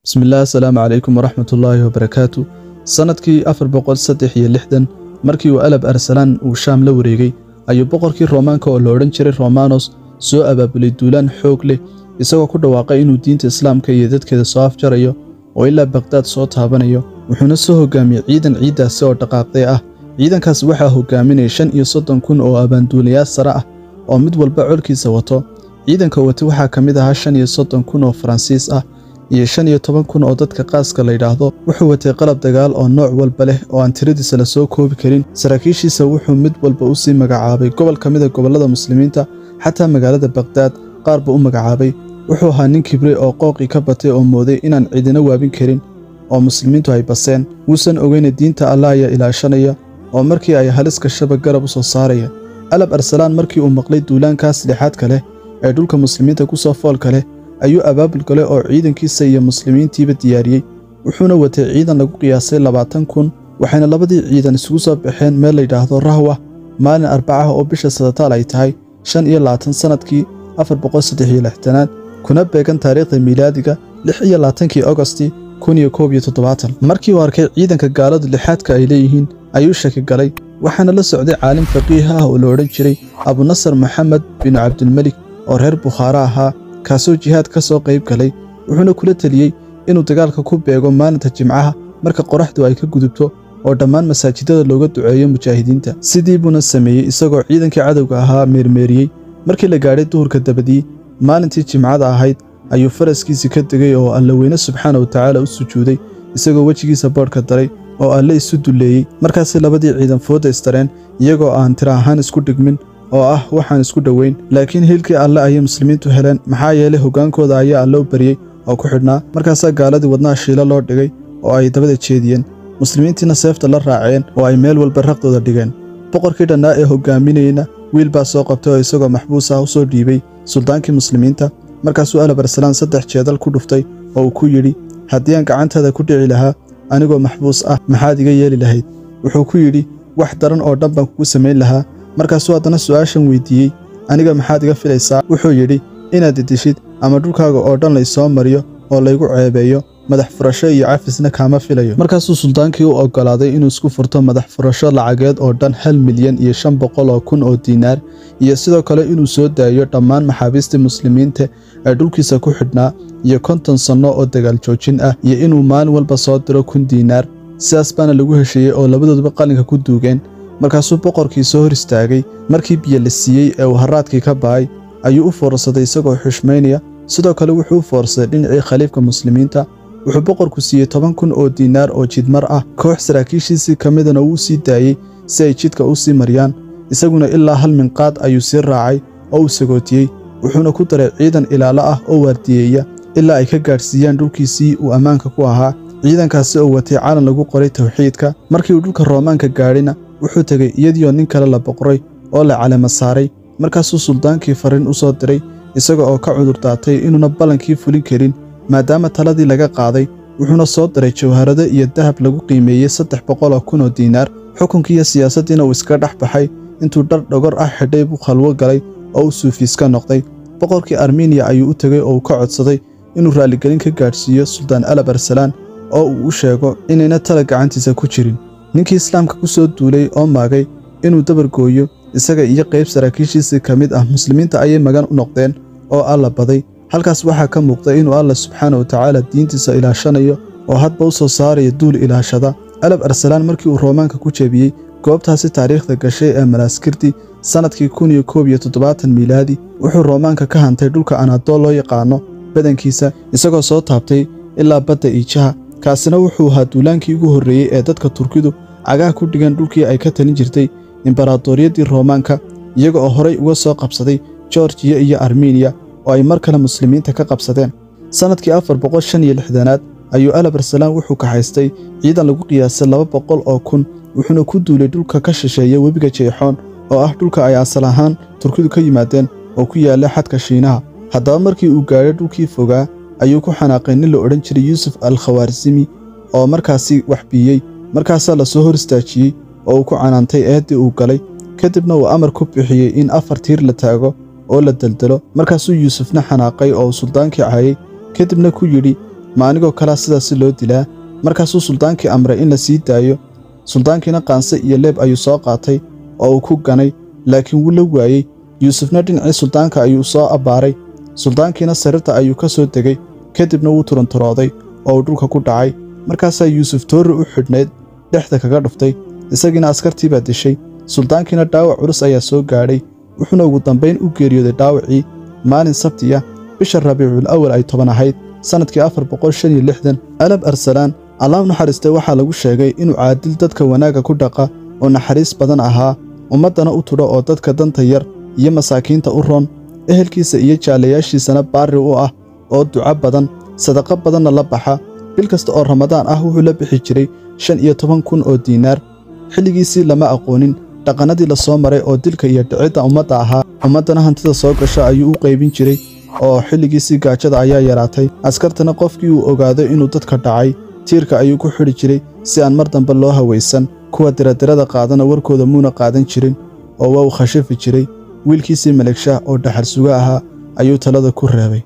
بسم الله السلام عليكم ورحمة الله وبركاته. sanadkii 463 markii uu Alab Arsalan uu Shaam la wareegay ayuu boqorkii Roomaanka oo la oran jiray Romanos soo abaabulay duulaan xoog leh isagoo ku dhawaaqay inuu diinta Islaamka iyo dadkeeda soo afjarayo oo ilaa Baghdad soo taabanayo wuxuuna soo hogaamiyay ciidan ciidaas oo dhaqaaqday ah. ciidankaas waxaa hogaaminay 35,000 oo abaanduuliyaal sare ah oo mid walba colkiisa wato. ciidanka wata waxaa kamid ahaa 35,000 oo Faransiis ah iyo 15,000 oo dadka qaaska la yiraahdo. wuxuu watay qalab dagaal oo nooc walba leh oo aan tiradiisa la soo koobi karin. saraakiishiisa wuxuu mid walba u sii magacaabay gobol kamid ah gobolada muslimiinta, xataa magaalada Baghdad qaar buu u magacaabay. wuxuu ahaa nin kibre oo qooqi ka batay oo mooday inaan cidina waabin karin oo muslimiintu ay baseen. wuusan ogeyn diinta Allah ayaa ilaashanaya oo markii ay halis gashaba garab u soo saaraya. Alab Arsalan markii uu maqlay duulaankaas lixaad kale ee dhulka muslimiinta ku soo fool kale ayuu abaabul galay oo ciidankiisa iyo muslimiintiiba diyaariyay. wuxuuna watay ciidan lagu qiyaasay 20,000 waxayna labadii ciidan isugu soo baxeen meel la yiraahdo Rahwa maalin Arbacaha oo bisha Sadataal ay tahay 25 sanadkii 463 kuna beegan taariikhda miilaadiga 26 August 1917. markii uu arkay ciidanka gaalada lixaadka ay leeyihiin ayuu shaki galay, waxaana la socday caalim faqiih ah oo la oran jiray Abu Nasr Muhammad bin Abdul Malik oo reer Bukhara ahaa kaasoo jihaad ka soo qayb galay. wuxuuna kula taliyay inuu dagaalka ku beego maalinta Jimcaha marka qoraxdu ay ka gudubto oo dhammaan masaajidada looga duceeyo mujaahidiinta. sidii buuna sameeyay isagoo ciidankii cadawga ahaa meermeeriyay. markii la gaadhay duhurka dabadii maalintii Jimcada ahayd ayuu faraskiisii ka degay oo Alle weyne subxaanahu wa tacaala u sujuuday isagoo wejigiisa boodhka daray oo Alle isu duleeyay. markaas labadii ciidan fooda istareen iyagoo aan tiro ahaan isku dhigmin oo ah waxaan isku dhaweyn, laakiin hilkii Alle ay muslimiintu heleen maxaa yeelay hogaankooda ayaa Alle u bariyay oo ku xidhnaa. markaas gaaladii wadnaha shiila loo dhigay oo ay dabada jeediyeen, muslimiintiina seefta la raaceen oo ay meel walba raqdooda dhigeen. boqorkii dhannaa ee hogaaminayna wiil baa soo qabtay oo isagoo maxbuus ah u soo dhiibay suldaankii muslimiinta. markaasuu Alab Arsalan 3 jeedal ku dhuftay oo uu ku yidhi, haddii aan gacantaada ku dhici lahaa anigoo maxbuus ah maxaad iga yeeli lahayd? wuxuu ku yidhi, wax daran oo dhan baan kugu samayn lahaa. markaasuu haddana su'aashan weydiiyey, aniga maxaad iga filaysaa? wuxuu yidhi, inaad idishid ama dhulkaaga oo dhan laysoo mariyo oo laygu ceebeeyo, madax furasho iyo cafisna kaama filayo. markaasuu suldaankii u oggolaaday inuu isku furto madax furasho lacageed oo dhan 1,500,000 oo diinaar iyo sidoo kale inuu soo daayo dhammaan maxaabiistii muslimiinta ee dhulkiisa ku xidhnaa iyo 50 sano oo dagaal joojin ah iyo inuu maalin walba soo diro 1,000 diinaar. sidaas baana lagu heshiiyey oo labadooduba qalinka ku duugeen. markaasuu boqorkii soo hor istaagay. markii biyo la siiyey ee uu haraadkii ka baay ayuu u foorsaday isagoo xushmaynaya. sidoo kale wuxuu u foorsaday dhinacii khaliifka muslimiinta. wuxuu boqorku siiyey 10,000 oo diinaar oo jidmar ah. koox saraakiishiisii ka midana uu sii daayey si ay jidka u sii mariyaan. isaguna ilaa hal minqaad ayuu sii raacay oo uu sagootiyey. wuxuuna ku daray ciidan ilaalo ah oo waardiyeeya ilaa ay ka gaadhsiiyaan dhulkiisii uu ammaanka ku ahaa. ciidankaasi oo watay calan lagu qoray tawxiidka. markii uu dhulka Roomaanka gaadhayna wuxuu tegay iyadoo nin kale la boqoray oo la caleema saaray. markaasuu suldaankii fariin u soo diray isaga oo ka cudur daatay inuuna ballankii fulin karin maadaama taladii laga qaaday. wuxuuna soo diray jawharado iyo dahab lagu qiimeeyey 300,000 oo diinaar. xukunkii iyo siyaasaddiina uu iska dhex baxay. intuu dhar dhogor ah xidhay buu khalwo galay oo uu suufiis ka noqday. boqorkii Armenia ayuu u tegay oo uu ka codsaday inuu raaligelin ka gaadhsiiyo Suldaan Alab Arsalan oo uu u sheego inayna tala gacantiisa ku jirin. ninkii islaamka ku soo duulay oo maagay inuu dabar gooyo isaga iyo qayb saraakiishiisii ka mid ah muslimiinta ayay magan u noqdeen oo Alla baday. halkaas waxaa ka muuqda inuu Allah subxaanahu wa tacaala diintiisa ilaashanayo oo hadba u soo saarayo duul ilaashada. Alab Arsalan markii uu Roomaanka ku jebiyey goobtaasi taariikhda gashay ee Malaaskirti sanadkii 1017 miilaadi wuxuu Roomaanka ka hantay dhulka Anadol loo yaqaano badankiisa isagoo soo taabtay ilaa badda Iijaha. kaasina wuxuu ahaa duulaankii ugu horreeyey ee dadka Turkidu cagaha ku dhigan dhulkii ay ka talin jirtay imbaaraadoriyadii Roomaanka iyaga oo horay uga soo qabsaday Georgia iyo Armenia oo ay mar kale muslimiinta ka qabsadeen. sanadkii 465 ayuu Alab Arsalan wuxuu ka haystay ciidan lagu qiyaasay 200,000 wuxuuna ku duulay dhulka ka shisheeya webiga Jeexoon oo ah dhulka ay asal ahaan Turkidu ka yimaadeen oo ku yaala xadka Shiinaha. haddaba markii uu gaadhay dhulkii fogaa ayuu ku xanaaqay nin la odhan jiray Yusuf al-Khawaarizmi oo markaasi wax biyey. markaasaa la soo hor istaajiyey oo uu ku canaantay eeddii uu galay. kadibna uu amar ku bixiyey in 4 tiir la taago oo la daldalo. markaasuu Yusufna xanaaqay oo suldaankii caayay kadibna ku yidhi ma anigoo kala sidaas loo dilaa markaasuu sultaankii amray in la sii daayo sultaankiina qaanse iyo leeb ayuu soo qaatay oo uu ku ganay laakiin wuu la waayey yuusufna dhinacii sultaanka ayuu soo abbaaray sultaankiina sariirta ayuu ka soo degay kadibna wuu turanturooday oo uu dhulka ku dhacay markaasaa yuusuf toorri u xidhnayd dhexda kaga dhuftay isagiina askartii baa dishay sultaankiina dhaawac culus ayaa soo gaadhay wuxuuna ugu dambayn u geeriyooday dhaawacii maalin sabti ah bisha rabiicul awal ay 10 ahayd sanadkii 465 alab arsalaan allah naxariistay waxaa lagu sheegay inuu caadil dadka wanaaga ku dhaqa oo naxariis badan ahaa ummadana u tudho oo dadka danta yar iyo masaakiinta u roon ehelkiisa iyo jaalayaashiisana baari u ah oo duco badan sadaqa badanna la baxa bil kasta oo ramadaan ah wuxuu la bixi jiray 15,000 oo diinaar xilligiisii lama aqoonin dhaqanadii la soo maray oo dilka iyo dhicidda ummadda ahaa ummadana hantida soo gasha ayuu u qaybin jiray oo xilligiisii gaajada ayaa yaraatay askartana qofkii uu ogaado inuu dadka dhacay tiirka ayuu ku xidhi jiray si aan mar dambe loo hawaysan kuwa diradirada qaadana warkooda muuna qaadan jirin oo waa uu khashafi jiray wiilkiisii malegshaah oo dhaxal suga ahaa ayuu talada ku reebay